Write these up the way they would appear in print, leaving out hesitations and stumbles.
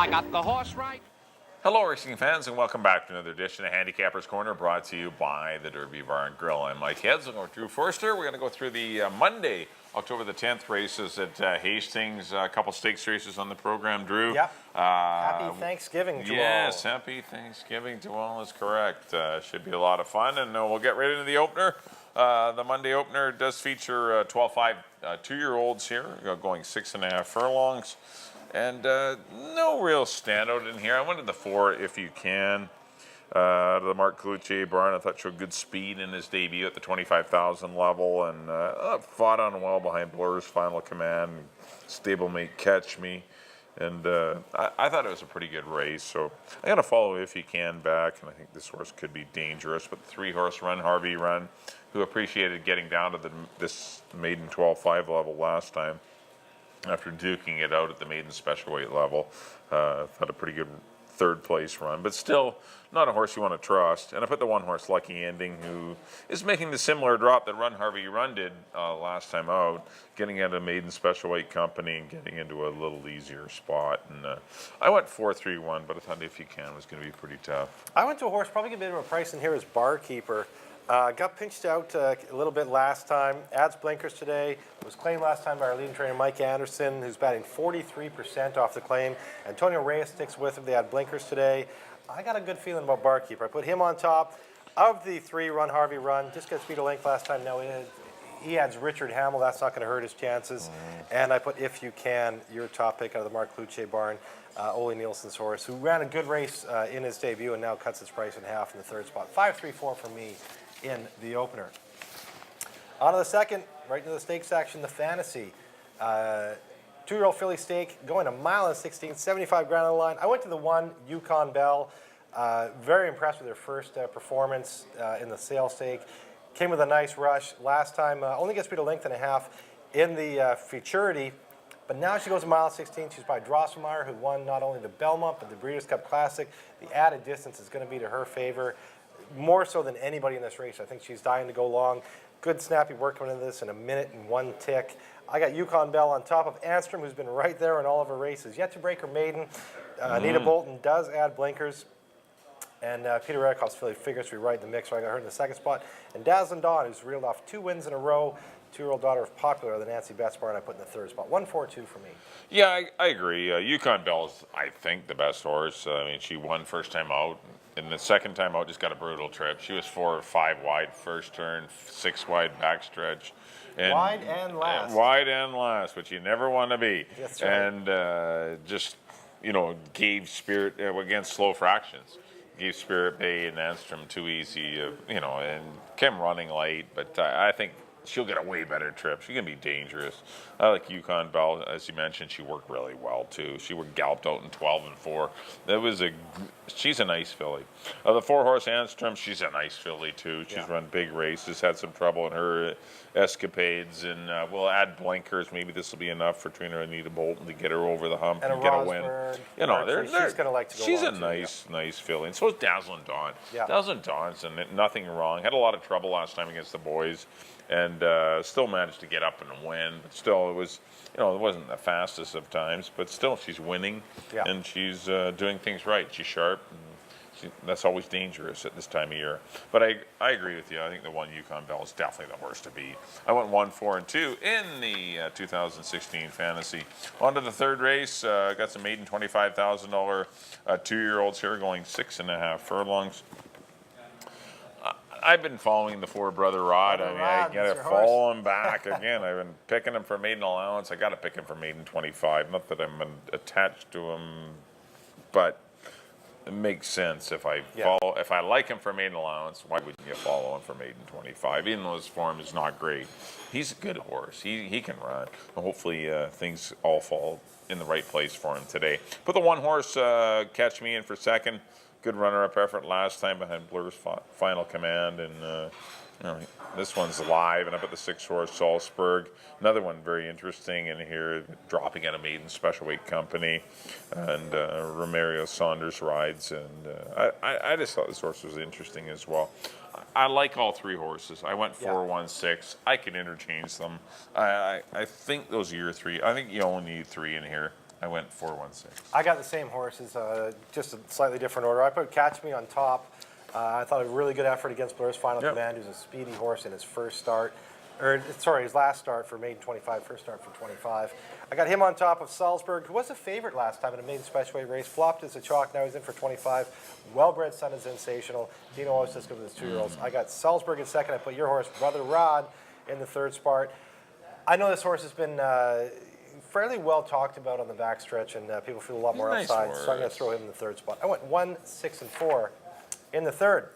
I got the horse right. Hello, racing fans, and welcome back to another edition of Handicappers Corner, brought to you by the Derby Bar and Grill. I'm Mike Heads. I'm with Drew Forster. We're going to go through the Monday, October the 10th races at Hastings. A couple stakes races on the program, Drew. Yep. Happy Thanksgiving to all. Yes, happy Thanksgiving to all is correct. Should be a lot of fun, and we'll get right into the opener. The Monday opener does feature 12-5 two-year-olds here, going 6.5 furlongs. And no real standout in here. I wanted the 4, If You Can. The Mark Cloutier barn, I thought showed good speed in his debut at the 25,000 level, and fought on well behind Blur's Final Command, stablemate Catch Me. And I thought it was a pretty good race, so I got to follow If You Can back, and I think this horse could be dangerous. But the 3-horse Run Harvey Run, who appreciated getting down to this maiden 12-5 level last time, after duking it out at the maiden special weight level. Thought a pretty good third place run, but still not a horse you want to trust. And I put the 1-horse Lucky Ending, who is making the similar drop that Run Harvey Run did last time out, getting out of maiden special weight company and getting into a little easier spot. And I went 4-3-1, but I thought If You Can was going to be pretty tough. I went to a horse, probably a bit of a price in here, is Barkeeper. Got pinched out a little bit last time. Adds blinkers today. Was claimed last time by our leading trainer, Mike Anderson, who's batting 43% off the claim. Antonio Reyes sticks with him. They had blinkers today. I got a good feeling about Barkeeper. I put him on top of the 3, Run Harvey Run. Just got speed of length last time. Now he adds Richard Hamill. That's not going to hurt his chances. And I put If You Can, your top pick out of the Mark Cloutier barn. Ole Nielsen's horse, who ran a good race in his debut and now cuts its price in half in the third spot. 5-3-4 for me in the opener. On to the second, right into the stakes action, the Fantasy. 2-year-old filly stake, going a mile and 16, 75 grand on the line. I went to the 1, Yukon Bell. Very impressed with their first performance in the sale stake. Came with a nice rush. Last time, only gets speed of length and a half in the Futurity. But now she goes a mile 16. She's by Drosselmeyer, who won not only the Belmont, but the Breeders' Cup Classic. The added distance is going to be to her favor, more so than anybody in this race. I think she's dying to go long. Good snappy work coming into this in a minute and 1 tick. I got Yukon Bell on top of Anstrom, who's been right there in all of her races. Yet to break her maiden. Anita Bolton does add blinkers. And Peter Redikoff's filly figures to be right in the mix, so I got her in the second spot. And Dazzling Dawn, who's reeled off 2 wins in a row. 2-year-old daughter of Popular, the Nancy Betts barn, I put in the third spot. 1-4-2 for me. Yeah, I agree. Yukon Bell's, I think, the best horse. I mean, she won first time out. And the second time out, just got a brutal trip. She was 4 or 5 wide first turn, 6 wide backstretch. And wide and last. Wide and last, which you never want to be. That's right. And just, gave Spirit against slow fractions. Gave Spirit Bay and Anstrom too easy, and came running late. But I think she'll get a way better trip. She's going to be dangerous. I like Yukon Bell. As you mentioned, she worked really well, too. She galloped out in 12-4. She's a nice filly. The 4-horse Anstrom, she's a nice filly, too. She's run big races, had some trouble in her escapades, and we'll add blinkers. Maybe this will be enough for trainer Anita Bolton to get her over the hump and get a win. She's going to like to go. She's a nice filly. And so is Dazzling Dawn. Yeah. Dazzling Dawn's nothing wrong. Had a lot of trouble last time against the boys. And still managed to get up and win. But still, it wasn't the fastest of times. But still, she's winning, and she's doing things right. She's sharp. And that's always dangerous at this time of year. But I agree with you. I think the 1 Yukon Bell is definitely the horse to beat. I went 1-4-2 in the 2016 Fantasy. On to the third race. Got some maiden $25,000 2-year-olds here going 6.5 furlongs. I've been following the 4 Brother Rod. I got to follow him back again. I've been picking him for maiden allowance. I got to pick him for maiden 25. Not that I'm attached to him, but it makes sense if I follow. If I like him for maiden allowance, why wouldn't you follow him for maiden 25? Even though his form is not great, he's a good horse. He can run. Hopefully things all fall in the right place for him today. Put the 1-horse Catch Me in for second. Good runner-up effort last time behind Blur's Final Command, and this one's live. And I put the 6-horse Salzburg, another one very interesting in here, dropping out of maiden special weight company, and Romario Saunders rides, and I just thought this horse was interesting as well. I like all 3 horses. I went 4-1-6. I can interchange them. I think those are your 3. I think you only need 3 in here. I went 4-1-6. I got the same horses, just a slightly different order. I put Catch Me on top. I thought a really good effort against Blair's Final Command, who's a speedy horse in his first start. His last start for maiden 25, first start for 25. I got him on top of Salzburg, who was a favorite last time in a maiden special weight race. Flopped as a chalk, now he's in for 25. Well-bred son is sensational. Dino always does good with his 2-year-olds. I got Salzburg in second. I put your horse, Brother Rod, in the third spot. I know this horse has been fairly well talked about on the backstretch, and people feel a lot more outside, so I'm going to throw him in the third spot. I went 1, 6, and 4 in the third.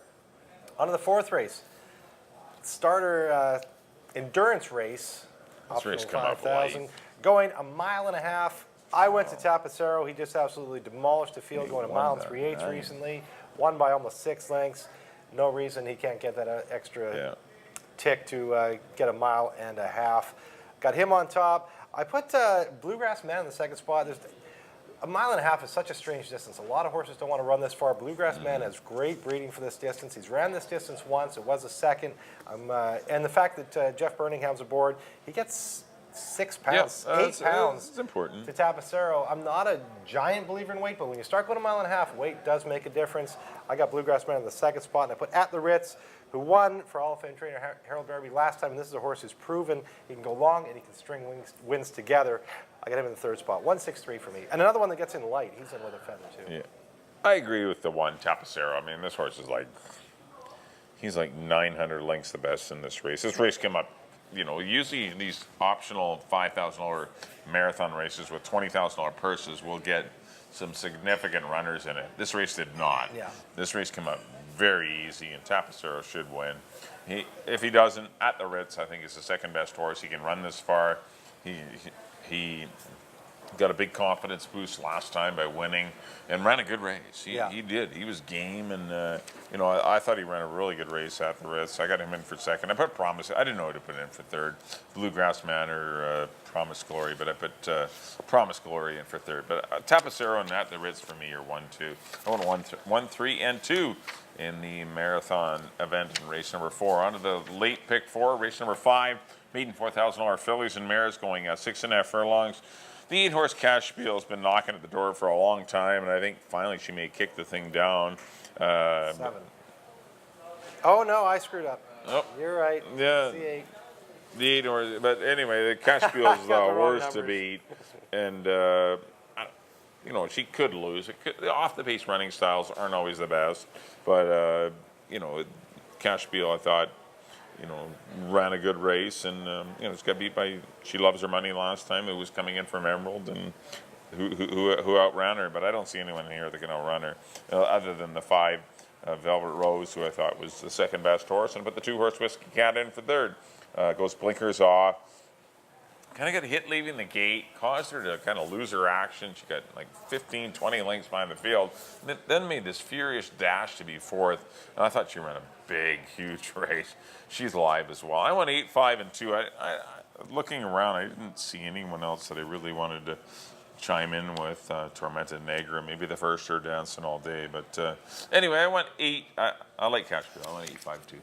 On to the fourth race. Starter endurance race. This race come up late. Going a mile and a half. I went to Tapacero. He just absolutely demolished the field, going a mile and 3/8 recently. Won by almost 6 lengths. No reason he can't get that extra tick to get a mile and a half. Got him on top. I put Bluegrass Man in the second spot. A mile and a half is such a strange distance. A lot of horses don't want to run this far. Bluegrass Man has great breeding for this distance. He's ran this distance once. It was a second. And the fact that Jeff Birmingham's aboard, he gets 6 pounds, 8 pounds. It's important. To Tapacero. I'm not a giant believer in weight, but when you start going a mile and a half, weight does make a difference. I got Bluegrass Man in the second spot, and I put At the Ritz, who won for Hall of Fame trainer Harold Darby last time. And this is a horse who's proven he can go long and he can string wins together. I got him in the third spot. 163 for me. And another one that gets in light. He's in with a feather, too. Yeah. I agree with the one, Tapacero. I mean, this horse is he's like 900 lengths the best in this race. This race came up, usually these optional $5,000 marathon races with $20,000 purses will get some significant runners in it. This race did not. Yeah. This race came up very easy, and Tapacero should win. If he doesn't, At the Ritz, I think is the second best horse. He can run this far. He got a big confidence boost last time by winning and ran a good race. He did. He was game, and I thought he ran a really good race at the Ritz. I got him in for second. I put Promise. I didn't know who to put in for third. Bluegrass Man or Promise Glory, but I put Promise Glory in for third. But Tapacero and At the Ritz for me are 1, 2. I went 1, 3, and 2 in the marathon event in race number 4. On to the late pick 4, race number 5. Maiden $4,000 fillies and mares going 6.5 furlongs. The 8-horse Cash Spiel has been knocking at the door for a long time, and I think finally she may kick the thing down. 7. Oh, no, I screwed up. Oh, you're right. Yeah. C8. The 8-horse, but anyway, the Cash Spiel is the worst to beat, and she could lose. Off the pace running styles aren't always the best, but Cash Spiel, I thought, ran a good race, and it's got beat by She Loves Her Money last time, who was coming in from Emerald, and who outran her. But I don't see anyone here that can outrun her, other than the 5 Velvet Rose, who I thought was the second best horse, and put the 2-horse Whiskey Cat in for third. Goes blinkers off. Kind of got hit leaving the gate, caused her to kind of lose her action. She got like 15, 20 lengths behind the field, then made this furious dash to be fourth. And I thought she ran a big, huge race. She's live as well. I went 8, 5, and 2. I looking around, I didn't see anyone else that I really wanted to chime in with. Tormented Negra, maybe the first or Dancing All Day. But anyway, I went 8. I like Cash Spiel. I went 8, 5, 2.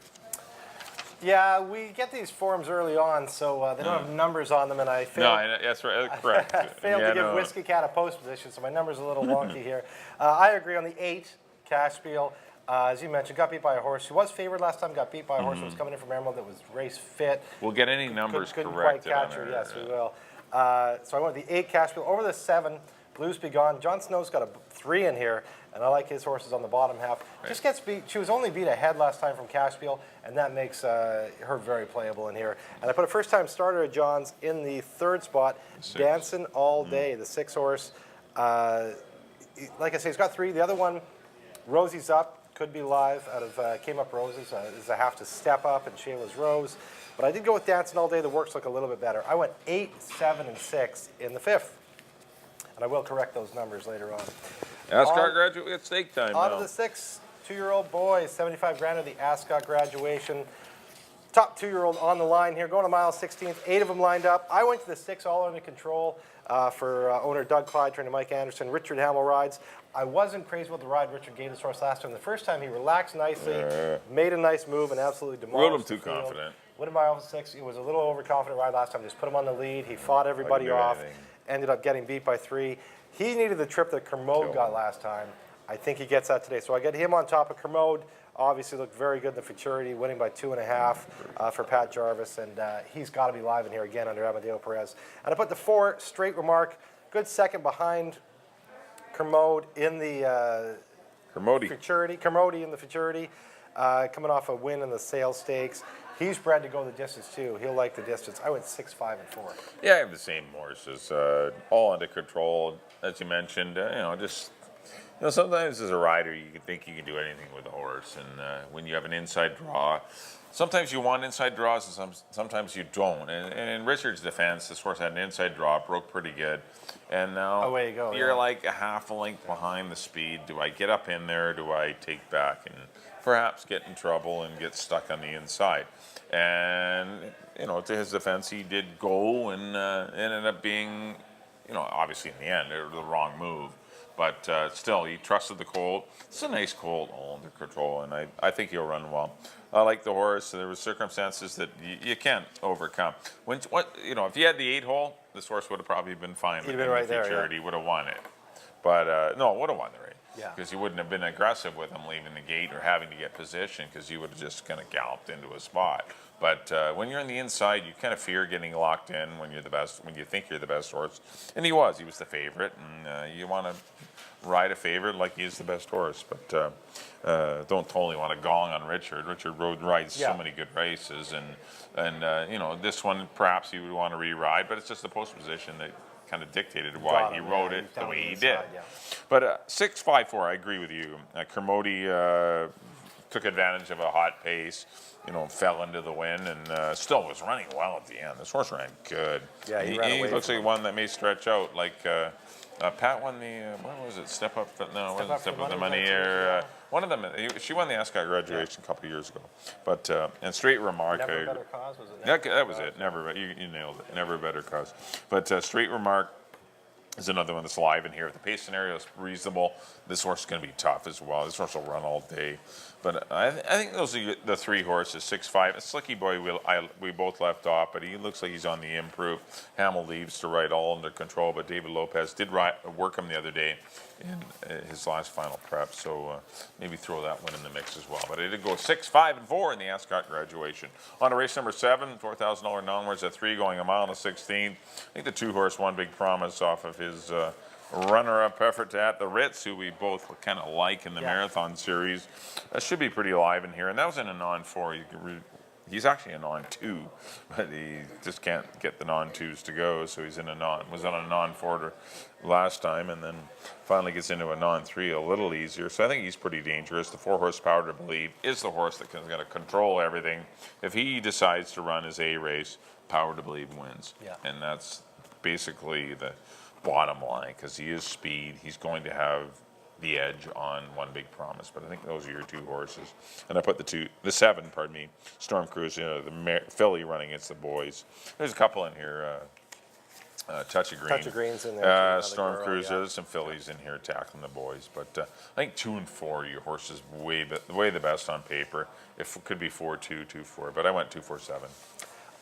Yeah, we get these forms early on, so they don't have numbers on them, and I failed. No, that's right. Correct. I failed to give Whiskey Cat a post position, so my number's a little wonky here. I agree on the 8, Cash Spiel. As you mentioned, got beat by a horse. She was favored last time, got beat by a horse that was coming in from Emerald that was race fit. We'll get any numbers couldn't corrected quite catch her. Yes, we will. So I went with the 8, Cash Spiel. Over the 7, Blues Be Gone. John Snow's got a 3 in here, and I like his horses on the bottom half. Right. Just gets beat. She was only beat ahead last time from Cash Spiel, and that makes her very playable in here. And I put a first-time starter at John's in the third spot, Dancing All Day, the 6-horse. Like I say, he's got 3. The other one, Rosie's Up, could be live out of Came Up Roses. Is a Have to Step Up and Shayla's Rose. But I did go with Dancing All Day. The works look a little bit better. I went 8, 7, and 6 in the 5th. And I will correct those numbers later on. Ascot graduate at stake time On now. to the 6 2-year-old boys, 75 grand of the Ascot graduation. Top 2-year-old on the line here, going to mile 16th, 8 of them lined up. I went to the 6 all under control for owner Doug Clyde, trainer Mike Anderson. Richard Hamill rides. I wasn't crazy with the ride Richard gave this horse last time. The first time he relaxed nicely, made a nice move, and absolutely demolished Rode him too the field. confident. Went to mile 6. It was a little overconfident ride last time. Just put him on the lead. He fought everybody off. ended up getting beat by 3. He needed the trip that Kermode got last time. I think he gets that today. So I get him on top of Kermode. Obviously looked very good in the futurity, winning by 2.5 for Pat Jarvis, and he's got to be live in here again under Amadeo Perez. And I put the 4, Straight Remark, good second behind Kermode in the futurity. Kermode in the futurity, coming off a win in the Sales Stakes. He's bred to go the distance too. He'll like the distance. I went 6, 5, and 4. Yeah, I have the same horses, all under control, as you mentioned. Just. Sometimes as a rider, you can think you can do anything with a horse, and when you have an inside draw, sometimes you want inside draws, and sometimes you don't. And in Richard's defense, this horse had an inside draw, broke pretty good, and now away you go, you're like a half a length behind the speed. Do I get up in there? Do I take back and perhaps get in trouble and get stuck on the inside? And to his defense, he did go and ended up being, obviously in the end, the wrong move. But still, he trusted the colt. It's a nice colt, all under control, and I think he'll run well. I like the horse. There were circumstances that you can't overcome. If you had the 8-hole, this horse would have probably been fine. He'd have been right there. Yeah. He would have won it. But no, would have won the race. Yeah. Because he wouldn't have been aggressive with him leaving the gate or having to get position, because he would have just kind of galloped into a spot. But when you're on the inside, you kind of fear getting locked in when you're the best, when you think you're the best horse. And he was the favorite, and you want to ride a favorite like he's the best horse. But don't totally want to gong on Richard. Richard rides so many good races, and this one perhaps he would want to re-ride, but it's just the post position that kind of dictated why he rode it the way he did. Yeah. But 6, 5, 4, I agree with you. Kermode took advantage of a hot pace, fell into the wind, and still was running well at the end. This horse ran good. Yeah, he ran away looks from like one that may stretch out. Like Pat won the what was it? Step Up. No, it wasn't Step Up the Money. Or one of them. She won the Ascot graduation a couple of years ago. But and Straight Remark. Never a Better Cause, was it? That was it. Never. You nailed it. Never a Better Cause. But Straight Remark is another one that's live in here. If the pace scenario is reasonable, this horse is going to be tough as well. This horse will run all day. But I think those are the 3 horses, 6, 5. Slicky Boy, we both left off, but he looks like he's on the improve. Hamill leaves to ride all under control, but David Lopez did work him the other day in his last final prep, so maybe throw that one in the mix as well. But it did go 6, 5, and 4 in the Ascot graduation. On to race number 7, $4,000 non-words at 3, going a mile and a 16th. I think the 2-horse One Big Promise off of his runner-up effort at the Ritz, who we both kind of like in the marathon series. That should be pretty alive in here, and that was in a non-4. He's actually a non-2, but he just can't get the non-2s to go, so he's was on a non-4 last time, and then finally gets into a non-3 a little easier. So I think he's pretty dangerous. The 4-horse Power to Believe is the horse that is going to control everything. If he decides to run his A race, Power to Believe wins, and that's basically the bottom line, because he is speed. He's going to have the edge on One Big Promise, but I think those are your 2 horses. And I put the 7, Storm Cruise, the filly running against the boys. There's a couple in here. Touch of Green. Touch of Green's in there. Storm Cruise, there's some fillies in here tackling the boys, but I think 2 and 4, your horses way the best on paper. If it could be 4-2, 2-4, but I went 2-4-7.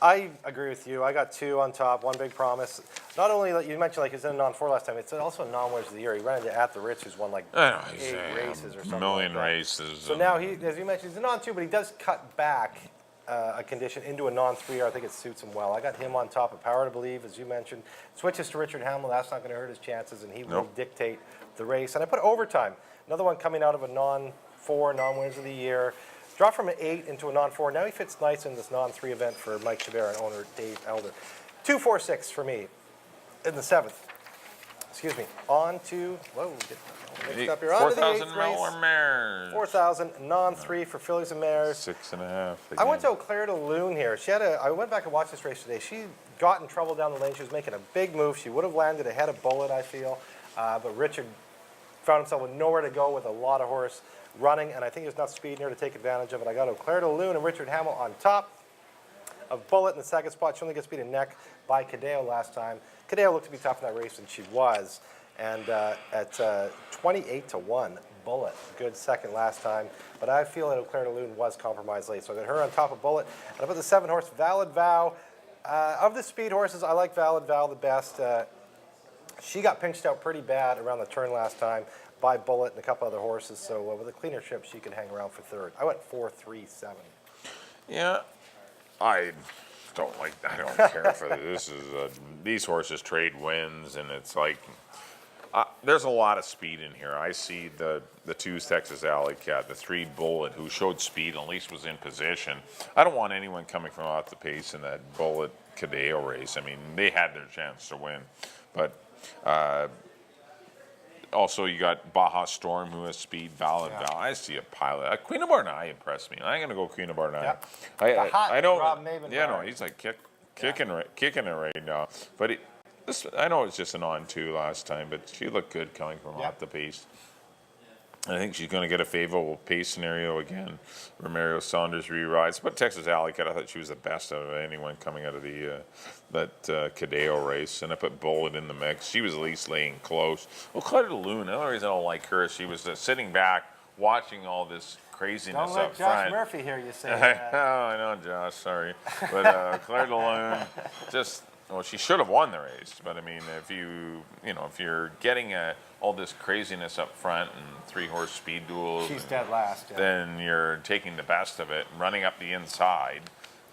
I agree with you. I got 2 on top, One Big Promise. Not only, you mentioned he's in a non-4 last time, it's also a non-winners of the year. He ran into At the Ritz, who's won 8 races or something. Million races. So now, as you mentioned, he's a non-2, but he does cut back a condition into a non-3. I think it suits him well. I got him on top of Power to Believe, as you mentioned. Switches to Richard Hamill. That's not going to hurt his chances, and he will dictate the race. And I put Overtime, another one coming out of a non-4, non-winners of the year. Dropped from an 8 into a non-4. Now he fits nice in this non-3 event for Mike Chabert and owner Dave Elder. 2-4-6 for me in the 7th. Excuse me. On to, mixed up here. On to the 8th race. or mares. 4,000 non-3 for fillies and mares. 6.5. I went to Eau Claire de Lune here. I went back and watched this race today. She got in trouble down the lane. She was making a big move. She would have landed ahead of Bullet, I feel. But Richard found himself with nowhere to go with a lot of horse running, and I think there's enough speed in here to take advantage of it. I got Eau Claire de Lune and Richard Hamill on top of Bullet in the second spot. She only gets beat in neck by Cadeo last time. Cadeo looked to be tough in that race, and she was. And at 28-1, Bullet, good second last time. But I feel that Eau Claire de Lune was compromised late, so I got her on top of Bullet. And I put the 7-horse Valid Vow. Of the speed horses, I like Valid Vow the best. She got pinched out pretty bad around the turn last time by Bullet and a couple other horses. So with a cleaner trip, she could hang around for third. I went 4-3-7. Yeah, I I don't care for this. These horses trade wins, and it's like there's a lot of speed in here. I see the 2's Texas Alley Cat, the 3 Bullet, who showed speed and at least was in position. I don't want anyone coming from off the pace in that Bullet Cadeo race. I mean, they had their chance to win, but also you got Baja Storm, who has speed. Valid Val. I see a pilot. Queen of Barnai impressed me. I'm gonna go Queen of Barnai. Yep. I know. Rob Maven. Yeah, no, he's like kicking it right now. But I know it's just an on-2 last time, but she looked good coming from off the pace. I think she's going to get a favorable pace scenario again. Romario Saunders re-rides. But Texas Alley Cat, I thought she was the best out of anyone coming out of that Cadeo race. And I put Bullet in the mix. She was at least laying close. Well, Claire de Lune, the only reason I don't like her is she was sitting back watching all this craziness Don't let up Josh front. Murphy hear you say I that. know, Josh, sorry. But Claire de Lune just... Well, she should have won the race, but I mean, if you're getting all this craziness up front and 3-horse speed duels, She's dead last. Yeah. then you're taking the best of it and running up the inside.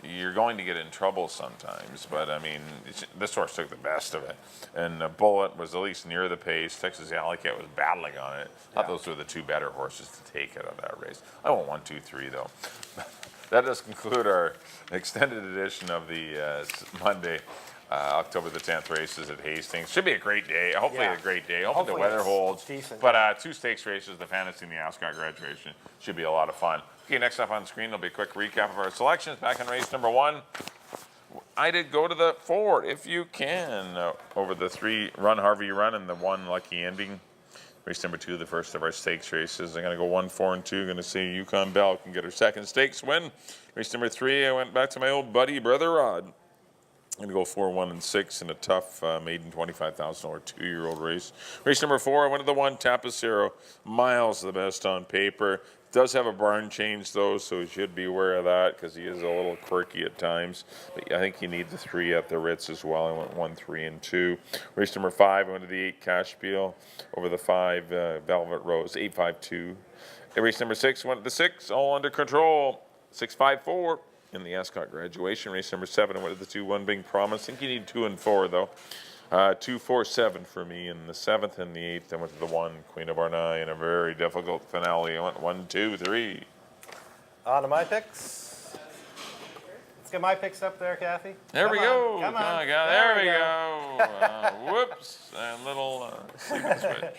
You're going to get in trouble sometimes, but I mean, this horse took the best of it. And Bullet was at least near the pace. Texas Alley Cat was battling on it. I thought those were the 2 better horses to take out of that race. I went 1, 2, 3 though. That does conclude our extended edition of the Monday. October the 10th races at Hastings. Should be a great day. Hopefully a great day. Hopefully the weather holds. Decent. But 2 stakes races, the Fantasy and the Ascot Graduation, should be a lot of fun. Okay, next up on screen, there'll be a quick recap of our selections. Back in race number 1, I did go to the 4, if you can, over the 3 Run Harvey Run and the 1 Lucky Ending. Race number 2, the first of our stakes races. I'm going to go 1, 4, and 2. Going to say Yukon Bell can get her second stakes win. Race number 3, I went back to my old buddy, Brother Rod. I'm going to go 4, 1, and 6 in a tough maiden $25,000 2-year-old race. Race number 4, I went to the 1 Tapacero. Miles the best on paper. Does have a barn change though, so you should be aware of that because he is a little quirky at times. But I think you need the 3 at the Ritz as well. I went 1, 3, and 2. Race number 5, I went to the 8 Cashspiel over the 5 Velvet Rose, 8-5-2. Race number 6, went to the 6, all under control, 6-5-4. In the Ascot Graduation. Race number 7, I went to the 2, 1 Big Promise. I think you need 2 and 4 though. 2, 4, 7 for me in the 7th and the 8th. I went to the 1 Queen of Barnai in a very difficult finale. I went 1, 2, 3. On to my picks. Let's get my picks up there, Kathy. There we go. Come on. There we go. Whoops. A little sleeping switch.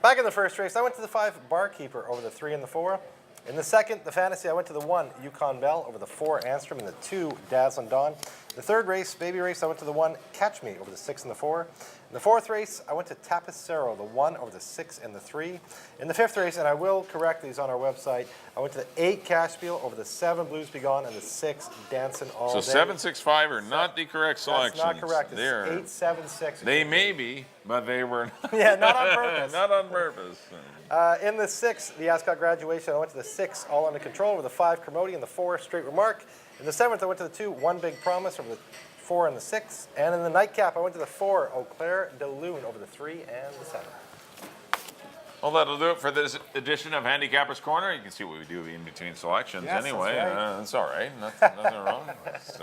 Back in the first race, I went to the 5 Barkeeper over the 3 and the 4. In the second, the Fantasy, I went to the 1 Yukon Bell over the 4 Anstrom and the 2 Dazzling Dawn. The third race, baby race, I went to the 1 Catch Me over the 6 and the 4. In the fourth race, I went to Tapacero, the 1 over the 6 and the 3. In the fifth race, and I will correct these on our website, I went to the 8 Cashspiel over the 7 Blues Be Gone and the 6 Dancing All So Day. 7, 6, 5 are not the correct selections. That's not correct. It's They're, 8, 7, 6. They may be, but they were not. Yeah, not on purpose. Not on purpose. In the 6, the Ascot Graduation, I went to the 6 All Under Control over the 5 Kermode and the 4 Straight Remark. In the 7th, I went to the 2 One Big Promise over the 4 and the 6. And in the nightcap, I went to the 4 Eau Claire de Lune over the 3 and the 7. Well, that'll do it for this edition of Handicappers Corner. You can see what we do in between selections Yes, anyway. that's right. That's all right. Nothing wrong. It's,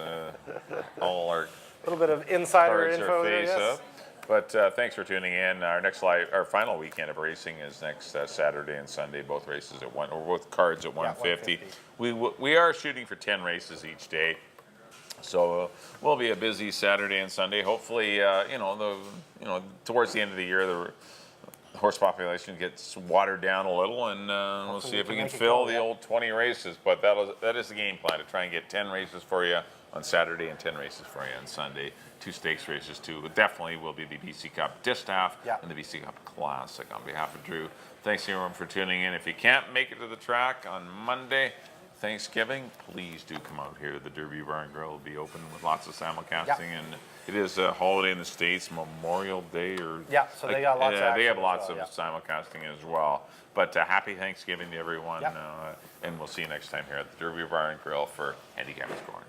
all our A little bit of insider cards info are there, face yes. up. But thanks for tuning in. Our final weekend of racing is next Saturday and Sunday. Both races at both cards at 150. We are shooting for 10 races each day, so we'll be a busy Saturday and Sunday. Hopefully, towards the end of the year, the horse population gets watered down a little, and we'll see if we can fill the old 20 races. But that is the game plan, to try and get 10 races for you on Saturday and 10 races for you on Sunday. 2 stakes races too. It definitely will be the BC Cup Distaff and the BC Cup Classic. On behalf of Drew, thanks everyone for tuning in. If you can't make it to the track on Monday, Thanksgiving, please do come out here. The Derby Bar and Grill will be open with lots of simulcasting, and it is a holiday in the States, Memorial Day, or so they got lots of action they have as lots well, of simulcasting as well. But happy Thanksgiving to everyone, Yep. and we'll see you next time here at the Derby Bar and Grill for Handicappers Corner.